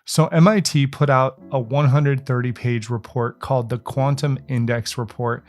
So MIT put out a 130-page report called the Quantum Index Report.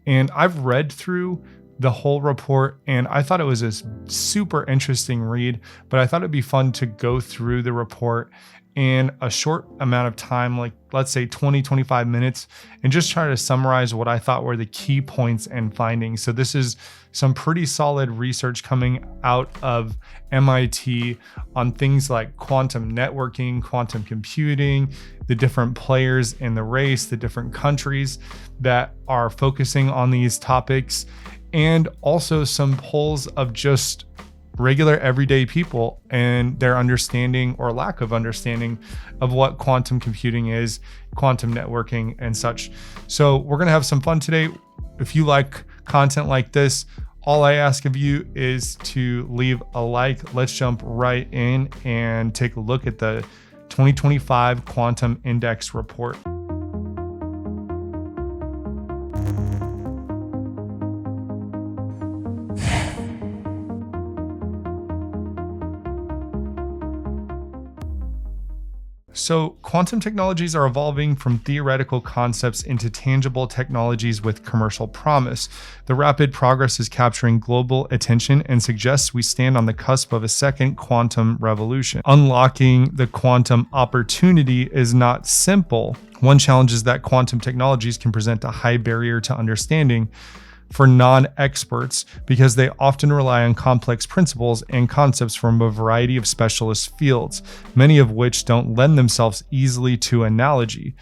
And I've read through the whole report and I thought it was a super interesting read, but I thought it'd be fun to go through the report in a short amount of time, like let's say 20-25 minutes, and just try to summarize what I thought were the key points and findings. So this is some pretty solid research coming out of MIT on things like quantum networking, quantum computing, the different players in the race, the different countries that are focusing on these topics, and also some polls of just regular everyday people and their understanding or lack of understanding of what quantum computing is, quantum networking and such. So we're going to have some fun today. If you like content like this, all I ask of you is to leave a like. Let's jump right in and take a look at the 2025 Quantum Index Report. So quantum technologies are evolving from theoretical concepts into tangible technologies with commercial promise. The rapid progress is capturing global attention and suggests we stand on the cusp of a second quantum revolution. Unlocking the quantum opportunity is not simple. One challenge is that quantum technologies can present a high barrier to understanding for non-experts because they often rely on complex principles and concepts from a variety of specialist fields, many of which don't lend themselves easily to analogy.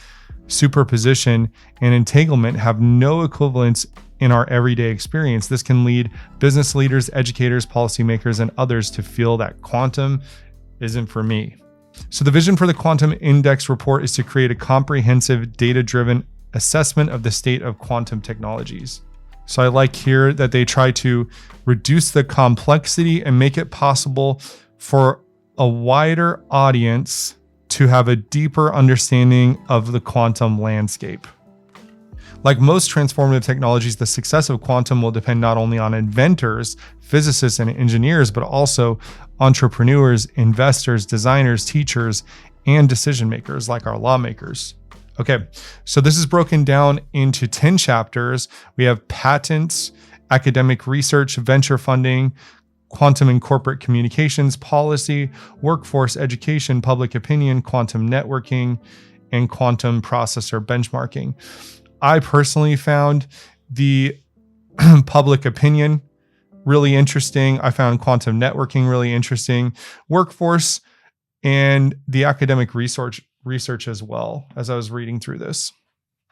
Superposition and entanglement have no equivalence in our everyday experience. This can lead business leaders, educators, policymakers, and others to feel that quantum isn't for me. So the vision for the Quantum Index Report is to create a comprehensive, data-driven assessment of the state of quantum technologies. So I like here that they try to reduce the complexity and make it possible for a wider audience to have a deeper understanding of the quantum landscape. Like most transformative technologies, the success of quantum will depend not only on inventors, physicists, and engineers, but also entrepreneurs, investors, designers, teachers, and decision makers like our lawmakers. Okay, so this is broken down into 10 chapters. We have patents, academic research, venture funding, quantum and corporate communications, policy, workforce education, public opinion, quantum networking, and quantum processor benchmarking. I personally found the public opinion really interesting. I found quantum networking really interesting, workforce, and the academic research as well as I was reading through this.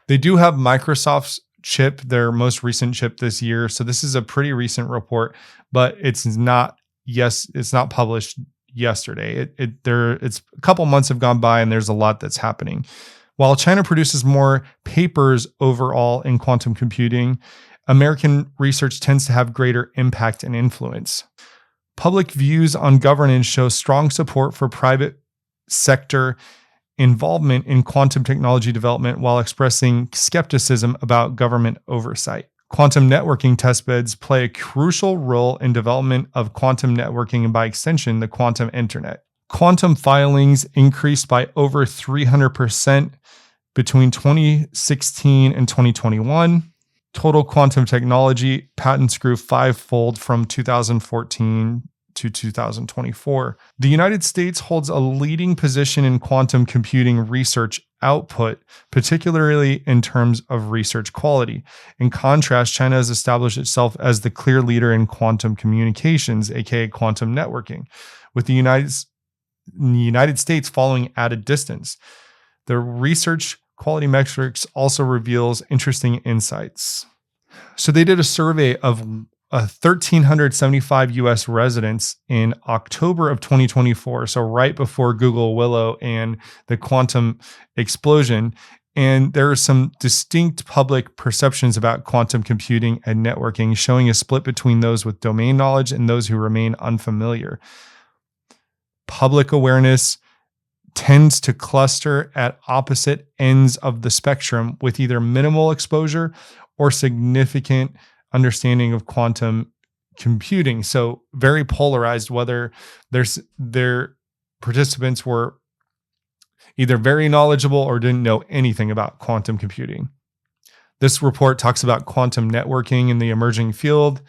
They do have Microsoft's chip, their most recent chip this year. So this is a pretty recent report, but it's not published yesterday. It's a couple months have gone by and there's a lot that's happening. While China produces more papers overall in quantum computing, American research tends to have greater impact and influence. Public views on governance show strong support for private sector involvement in quantum technology development while expressing skepticism about government oversight. Quantum networking testbeds play a crucial role in development of quantum networking and by extension, the quantum internet. Quantum filings increased by over 300% between 2016 and 2021. Total quantum technology patents grew fivefold from 2014 to 2024. The United States holds a leading position in quantum computing research output, particularly in terms of research quality. In contrast, China has established itself as the clear leader in quantum communications, aka quantum networking, with the United States following at a distance. The research quality metrics also reveals interesting insights. So they did a survey of 1,375 US residents in October of 2024, so right before Google Willow and the quantum explosion. And there are some distinct public perceptions about quantum computing and networking, showing a split between those with domain knowledge and those who remain unfamiliar. Public awareness tends to cluster at opposite ends of the spectrum, with either minimal exposure or significant understanding of quantum computing. So very polarized, whether their participants were either very knowledgeable or didn't know anything about quantum computing. This report talks about quantum networking in the emerging field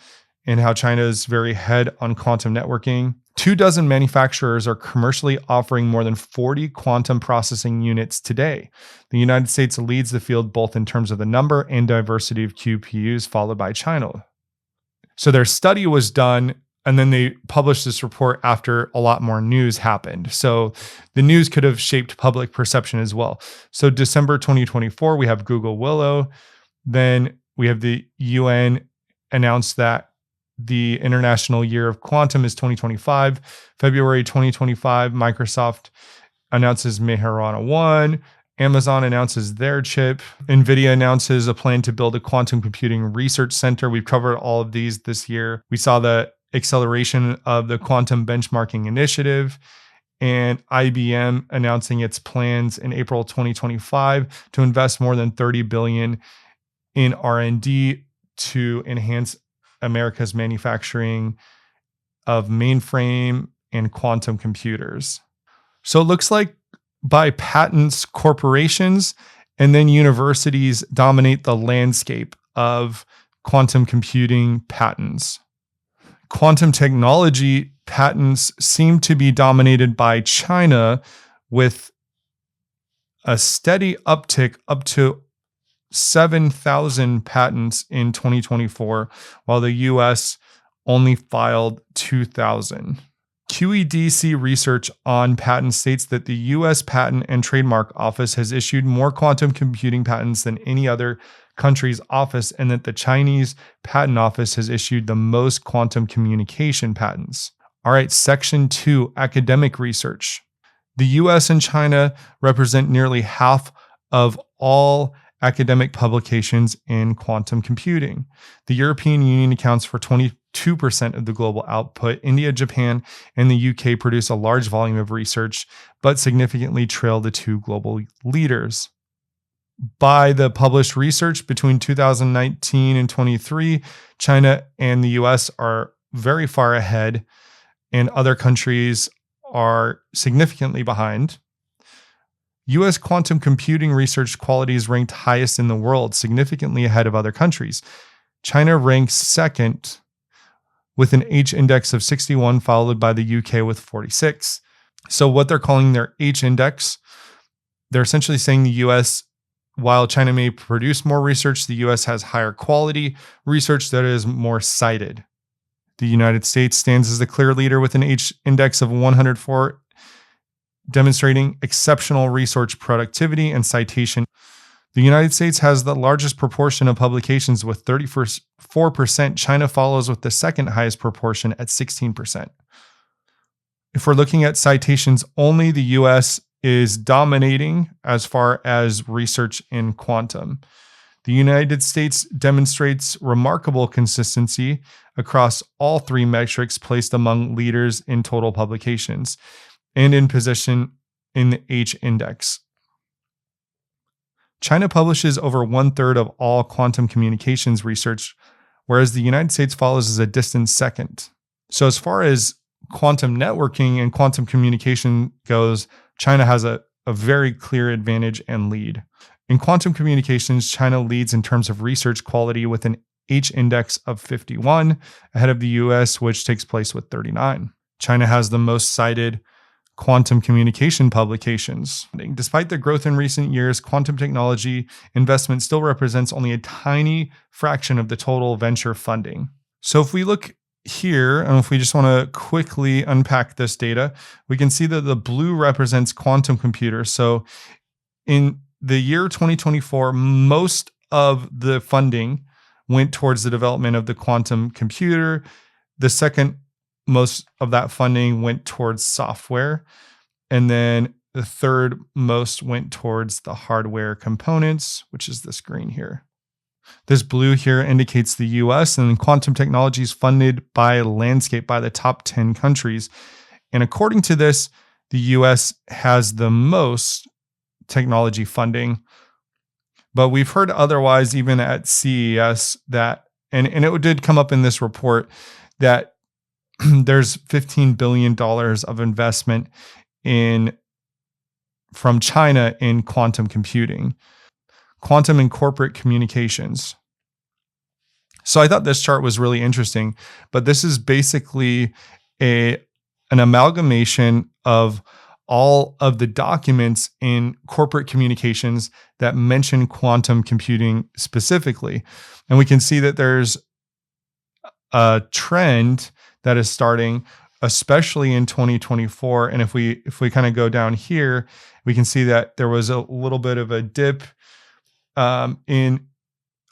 and how China is very ahead on quantum networking. 24 manufacturers are commercially offering more than 40 quantum processing units today. The United States leads the field both in terms of the number and diversity of QPUs, followed by China. So their study was done, and then they published this report after a lot more news happened. So the news could have shaped public perception as well. So December 2024, we have Google Willow. Then we have the UN announced that the International Year of Quantum is 2025. February 2025, Microsoft announces Majorana 1. Amazon announces their chip. NVIDIA announces a plan to build a quantum computing research center. We've covered all of these this year. We saw the acceleration of the quantum benchmarking initiative, and IBM announcing its plans in April 2025 to invest more than $30 billion in R&D to enhance America's manufacturing of mainframe and quantum computers. So it looks like by patents, corporations and then universities dominate the landscape of quantum computing patents. Quantum technology patents seem to be dominated by China, with a steady uptick up to 7,000 patents in 2024, while the US only filed 2,000. QEDC research on patents states that the US Patent and Trademark Office has issued more quantum computing patents than any other country's office, and that the Chinese Patent Office has issued the most quantum communication patents. All right, Section 2, academic research. The US and China represent nearly half of all academic publications in quantum computing. The European Union accounts for 22% of the global output. India, Japan, and the UK produce a large volume of research, but significantly trail the two global leaders. By the published research between 2019 and 23, China and the US are very far ahead, and other countries are significantly behind. US quantum computing research quality is ranked highest in the world, significantly ahead of other countries. China ranks second with an H index of 61, followed by the UK with 46. So what they're calling their H index, they're essentially saying the US, while China may produce more research, the US has higher quality research that is more cited. The United States stands as the clear leader with an H index of 104, demonstrating exceptional research productivity and citation. The United States has the largest proportion of publications with 34%. China follows with the second highest proportion at 16%. If we're looking at citations only, the US is dominating as far as research in quantum. The United States demonstrates remarkable consistency across all three metrics, placed among leaders in total publications and in position in the H index. China publishes over 1/3 of all quantum communications research, whereas the United States follows as a distant second. So as far as quantum networking and quantum communication goes, China has a very clear advantage and lead. In quantum communications, China leads in terms of research quality with an H index of 51, ahead of the US, which takes place with 39. China has the most cited quantum communication publications. Despite the growth in recent years, quantum technology investment still represents only a tiny fraction of the total venture funding. So if we look here, and if we just want to quickly unpack this data, we can see that the blue represents quantum computers. So in the year 2024, most of the funding went towards the development of the quantum computer. The second most of that funding went towards software. And then the third most went towards the hardware components, which is this green here. This blue here indicates the US, and quantum technology is funded by landscape by the top 10 countries. And according to this, the US has the most technology funding. But we've heard otherwise, even at CES, that, and it did come up in this report, that there's $15 billion of investment in from China in quantum computing, quantum and corporate communications. So I thought this chart was really interesting, but this is basically an amalgamation of all of the documents in corporate communications that mention quantum computing specifically. And we can see that there's a trend that is starting, especially in 2024. And if we kind of go down here, we can see that there was a little bit of a dip in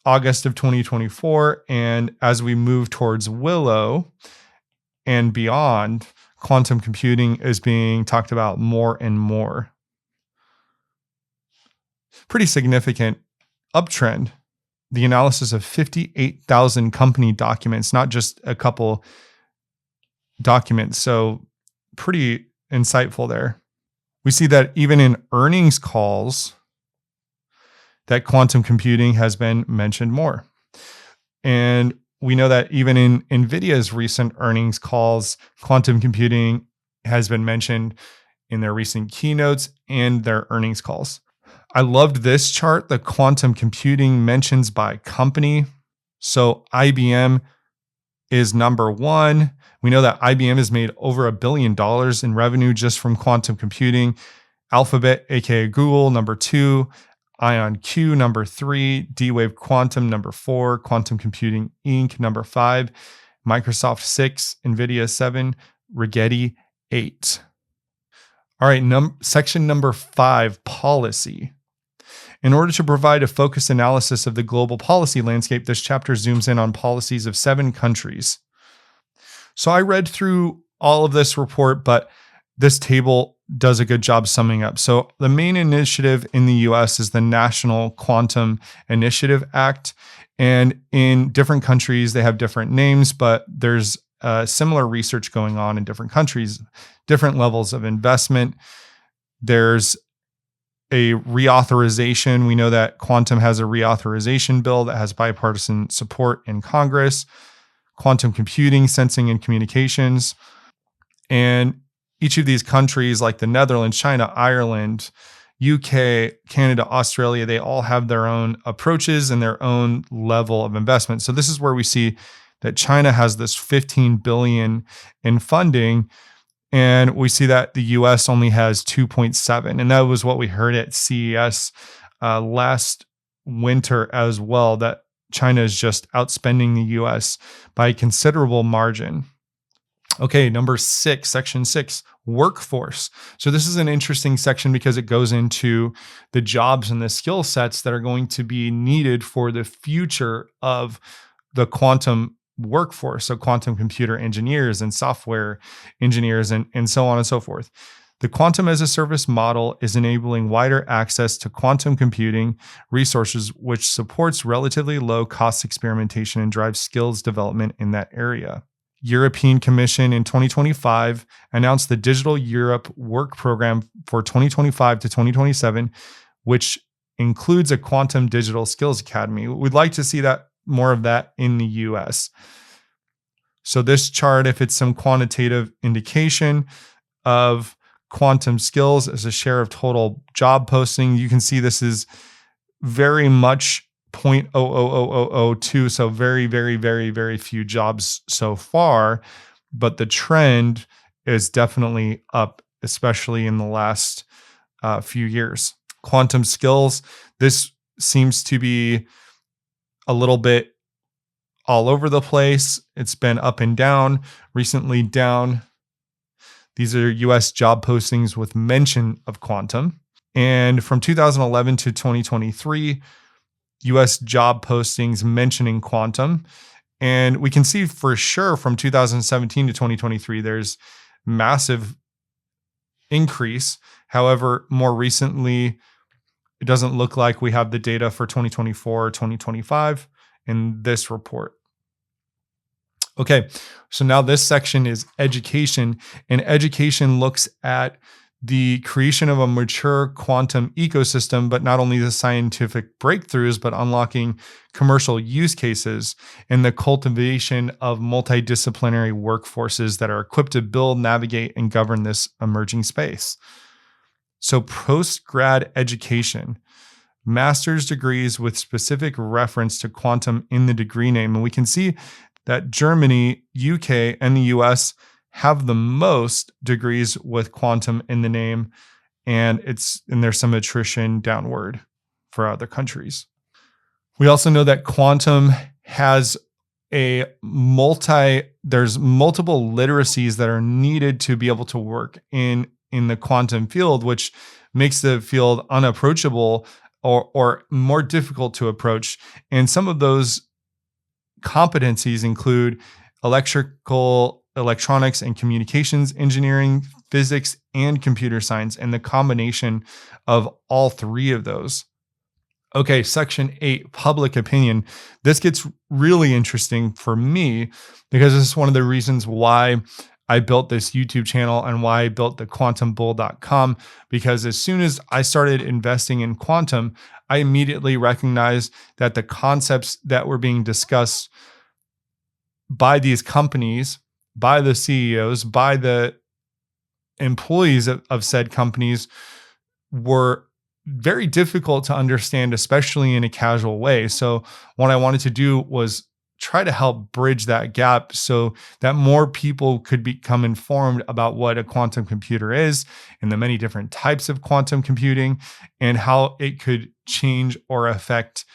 August of 2024. And as we move towards Willow and beyond, quantum computing is being talked about more and more. Pretty significant uptrend. The analysis of 58,000 company documents, not just a couple documents. So pretty insightful there. We see that even in earnings calls, that quantum computing has been mentioned more. And we know that even in NVIDIA's recent earnings calls, quantum computing has been mentioned in their recent keynotes and their earnings calls. I loved this chart, the quantum computing mentions by company. So IBM is number one. We know that IBM has made over $1 billion in revenue just from quantum computing. Alphabet, aka Google, number two. IonQ, number three. D-Wave Quantum, number four. Quantum Computing Inc., number five. Microsoft, six. NVIDIA, seven. Rigetti, eight. All right, section number 5, policy. In order to provide a focused analysis of the global policy landscape, this chapter zooms in on policies of 7 countries. So I read through all of this report, but this table does a good job summing up. So the main initiative in the US is the National Quantum Initiative Act. And in different countries, they have different names, but there's similar research going on in different countries, different levels of investment. There's a reauthorization. We know that quantum has a reauthorization bill that has bipartisan support in Congress. Quantum computing, sensing, and communications. And each of these countries, like the Netherlands, China, Ireland, UK, Canada, Australia, they all have their own approaches and their own level of investment. So this is where we see that China has this 15 billion in funding, and we see that the US only has 2.7. And that was what we heard at CES last winter as well, that China is just outspending the US by a considerable margin. Okay, number 6, section 6, workforce. So this is an interesting section because it goes into the jobs and the skill sets that are going to be needed for the future of the quantum workforce. So quantum computer engineers and software engineers and so on and so forth. The quantum as a service model is enabling wider access to quantum computing resources, which supports relatively low cost experimentation and drives skills development in that area. European Commission in 2025 announced the Digital Europe Work Program for 2025 to 2027, which includes a Quantum Digital Skills Academy. We'd like to see that more of that in the US. So this chart, if it's some quantitative indication of quantum skills as a share of total job posting, you can see this is very much 0.00002, so very, very, very, very few jobs so far, but the trend is definitely up, especially in the last few years. Quantum skills, this seems to be a little bit all over the place. It's been up and down, recently down. These are US job postings with mention of quantum. And from 2011 to 2023, US job postings mentioning quantum. And we can see for sure from 2017 to 2023, there's massive increase. However, more recently, it doesn't look like we have the data for 2024 or 2025 in this report. Okay, so now this section is education, and education looks at the creation of a mature quantum ecosystem, but not only the scientific breakthroughs, but unlocking commercial use cases and the cultivation of multidisciplinary workforces that are equipped to build, navigate, and govern this emerging space. So post-grad education, master's degrees with specific reference to quantum in the degree name. And we can see that Germany, UK, and the US have the most degrees with quantum in the name, and there's some attrition downward for other countries. We also know that quantum has there's multiple literacies that are needed to be able to work in the quantum field, which makes the field unapproachable or more difficult to approach. And some of those competencies include electrical, electronics, and communications engineering, physics, and computer science, and the combination of all three of those. Okay, section 8, public opinion. This gets really interesting for me because this is one of the reasons why I built this YouTube channel and why I built the quantumbull.com, because as soon as I started investing in quantum, I immediately recognized that the concepts that were being discussed by these companies, by the CEOs, by the employees of said companies were very difficult to understand, especially in a casual way. So what I wanted to do was try to help bridge that gap so that more people could become informed about what a quantum computer is and the many different types of quantum computing and how it could change or affect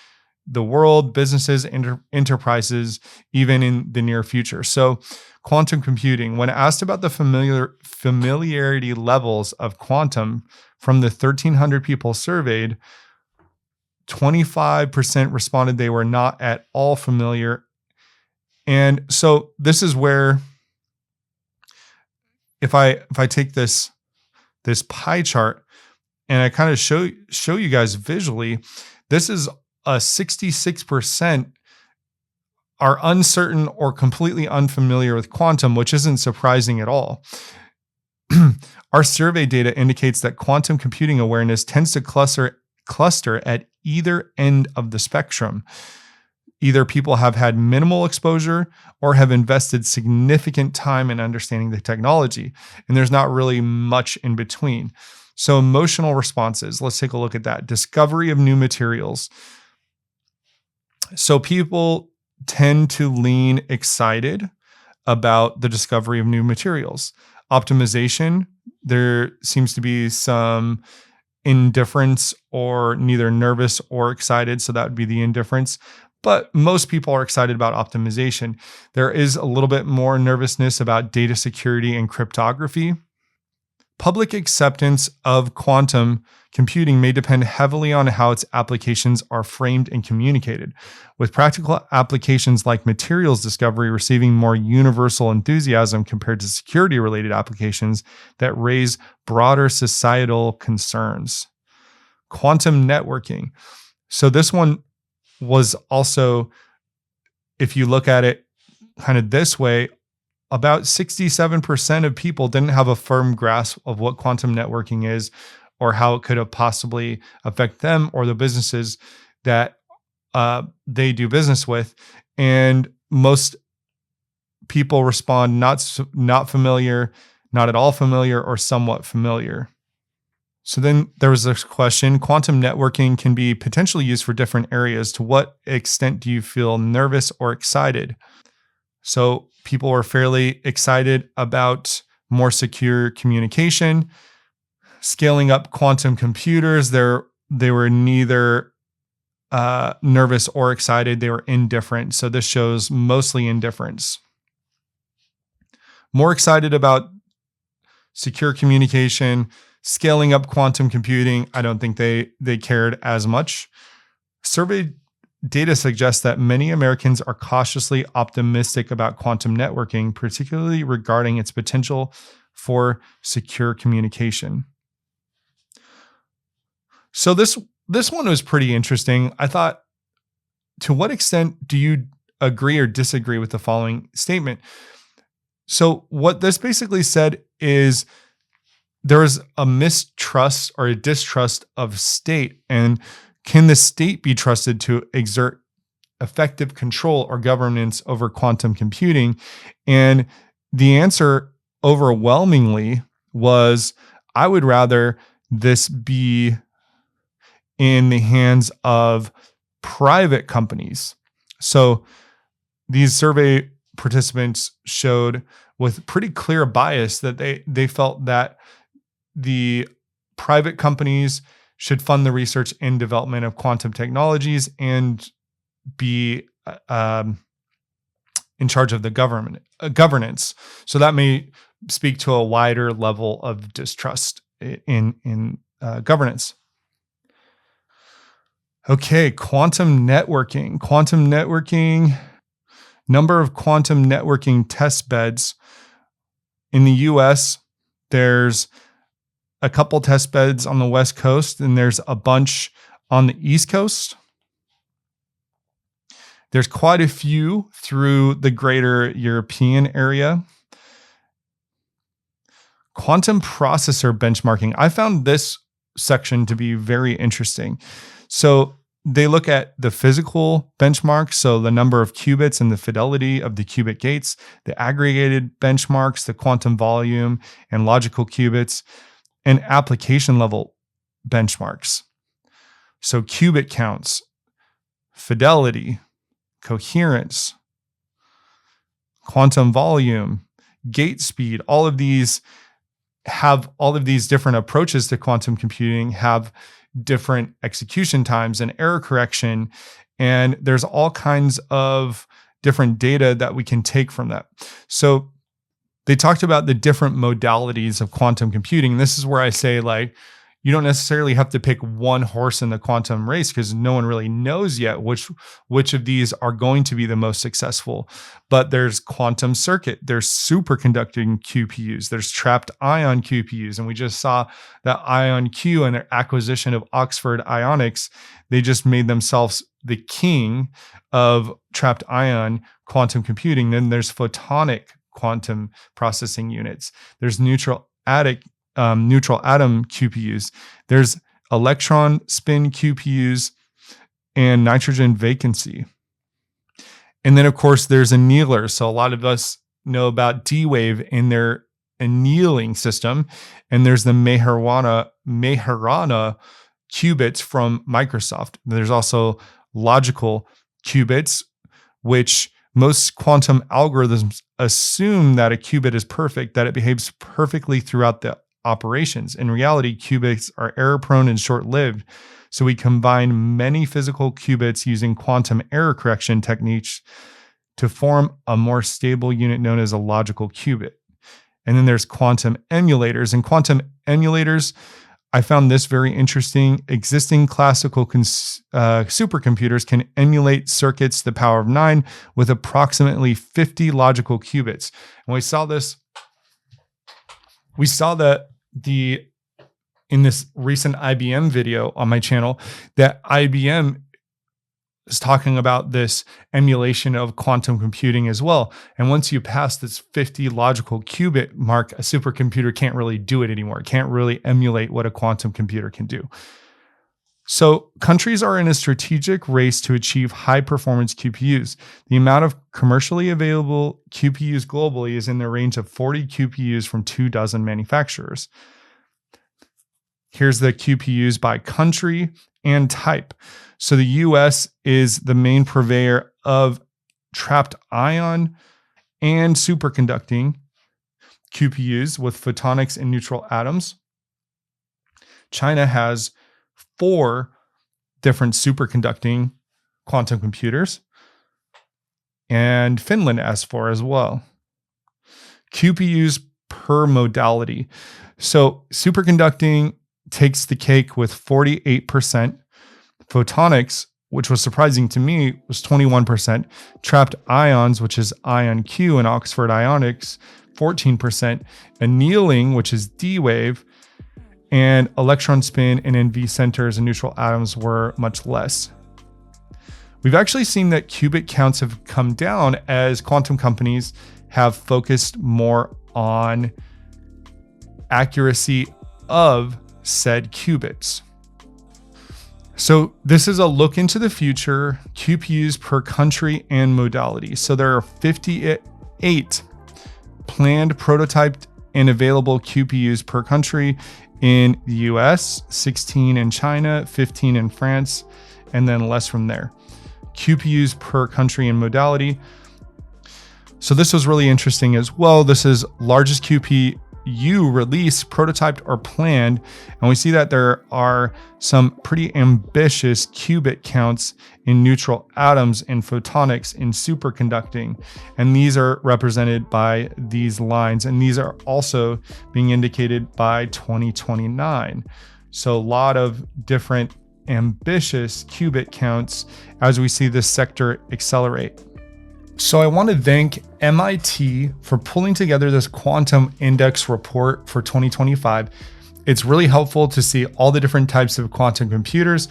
the world, businesses, enterprises, even in the near future. So quantum computing, when asked about the familiarity levels of quantum from the 1,300 people surveyed, 25% responded they were not at all familiar. And so this is where, if I take this pie chart and I kind of show you guys visually, this is a 66% are uncertain or completely unfamiliar with quantum, which isn't surprising at all. Our survey data indicates that quantum computing awareness tends to cluster at either end of the spectrum. Either people have had minimal exposure or have invested significant time in understanding the technology, and there's not really much in between. So emotional responses, let's take a look at that. Discovery of new materials. So people tend to lean excited about the discovery of new materials. Optimization, there seems to be some indifference or neither nervous or excited. So that would be the indifference. But most people are excited about optimization. There is a little bit more nervousness about data security and cryptography. Public acceptance of quantum computing may depend heavily on how its applications are framed and communicated, with practical applications like materials discovery receiving more universal enthusiasm compared to security-related applications that raise broader societal concerns. Quantum networking. So this one was also, if you look at it kind of this way, about 67% of people didn't have a firm grasp of what quantum networking is or how it could have possibly affect them or the businesses that they do business with. And most people respond not familiar, not at all familiar, or somewhat familiar. So then there was this question, quantum networking can be potentially used for different areas. To what extent do you feel nervous or excited? So people were fairly excited about more secure communication, scaling up quantum computers. They were neither nervous or excited. They were indifferent. So this shows mostly indifference. More excited about secure communication, scaling up quantum computing. I don't think they cared as much. Survey data suggests that many Americans are cautiously optimistic about quantum networking, particularly regarding its potential for secure communication. So this one was pretty interesting. I thought, to what extent do you agree or disagree with the following statement? So what this basically said is there is a mistrust or a distrust of state, and can the state be trusted to exert effective control or governance over quantum computing? And the answer overwhelmingly was, I would rather this be in the hands of private companies. So these survey participants showed with pretty clear bias that they felt that the private companies should fund the research and development of quantum technologies and be in charge of the governance. So that may speak to a wider level of distrust in governance. Okay, quantum networking. Quantum networking, number of quantum networking test beds. In the US, there's a couple test beds on the West Coast, and there's a bunch on the East Coast. There's quite a few through the greater European area. Quantum processor benchmarking. I found this section to be very interesting. So they look at the physical benchmarks, so the number of qubits and the fidelity of the qubit gates, the aggregated benchmarks, the quantum volume and logical qubits, and application level benchmarks. So qubit counts, fidelity, coherence, quantum volume, gate speed, all of these different approaches to quantum computing have different execution times and error correction. And there's all kinds of different data that we can take from that. So they talked about the different modalities of quantum computing. This is where I say, like, you don't necessarily have to pick one horse in the quantum race because no one really knows yet which of these are going to be the most successful. But there's quantum circuit, there's superconducting QPUs, there's trapped ion QPUs. And we just saw that IonQ and their acquisition of Oxford Ionics, they just made themselves the king of trapped ion quantum computing. Then there's photonic quantum processing units. There's neutral atom QPUs. There's electron spin QPUs and nitrogen vacancy. And then, of course, there's annealers. So a lot of us know about D-Wave in their annealing system. And there's the Majorana qubits from Microsoft. There's also logical qubits, which most quantum algorithms assume that a qubit is perfect, that it behaves perfectly throughout the operations. In reality, qubits are error-prone and short-lived, so we combine many physical qubits using quantum error correction techniques to form a more stable unit known as a logical qubit. And then there's quantum emulators. And quantum emulators, I found this very interesting. Existing classical supercomputers can emulate circuits to the power of 9 with approximately 50 logical qubits. And we saw that in this recent IBM video on my channel, that IBM is talking about this emulation of quantum computing as well. And once you pass this 50 logical qubit mark, a supercomputer can't really do it anymore. It can't really emulate what a quantum computer can do. So countries are in a strategic race to achieve high performance QPUs. The amount of commercially available QPUs globally is in the range of 40 QPUs from 24 manufacturers. Here's the QPUs by country and type. So the US is the main purveyor of trapped ion and superconducting QPUs with photonics and neutral atoms. China has 4 different superconducting quantum computers, and Finland has 4 as well. QPUs per modality. So superconducting takes the cake with 48%. Photonics, which was surprising to me, was 21%. Trapped ions, which is IonQ and Oxford Ionics, 14%. Annealing, which is D-Wave, and electron spin and NV centers and neutral atoms were much less. We've actually seen that qubit counts have come down as quantum companies have focused more on accuracy of said qubits. So this is a look into the future, QPUs per country and modality. So there are 58 planned, prototyped, and available QPUs per country in the US, 16 in China, 15 in France, and then less from there. QPUs per country and modality. So this was really interesting as well. This is largest QPU release, prototyped or planned. And we see that there are some pretty ambitious qubit counts in neutral atoms, in photonics, in superconducting. And these are represented by these lines. And these are also being indicated by 2029. So a lot of different ambitious qubit counts as we see this sector accelerate. So I want to thank MIT for pulling together this quantum index report for 2025. It's really helpful to see all the different types of quantum computers.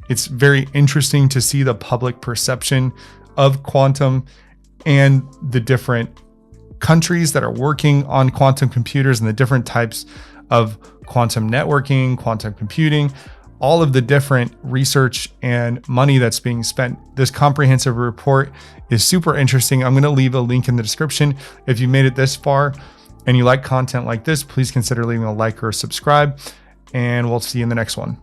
It's very interesting to see the public perception of quantum and the different countries that are working on quantum computers and the different types of quantum networking, quantum computing, all of the different research and money that's being spent. This comprehensive report is super interesting. I'm going to leave a link in the description. If you made it this far and you like content like this, please consider leaving a like or a subscribe, and we'll see you in the next one.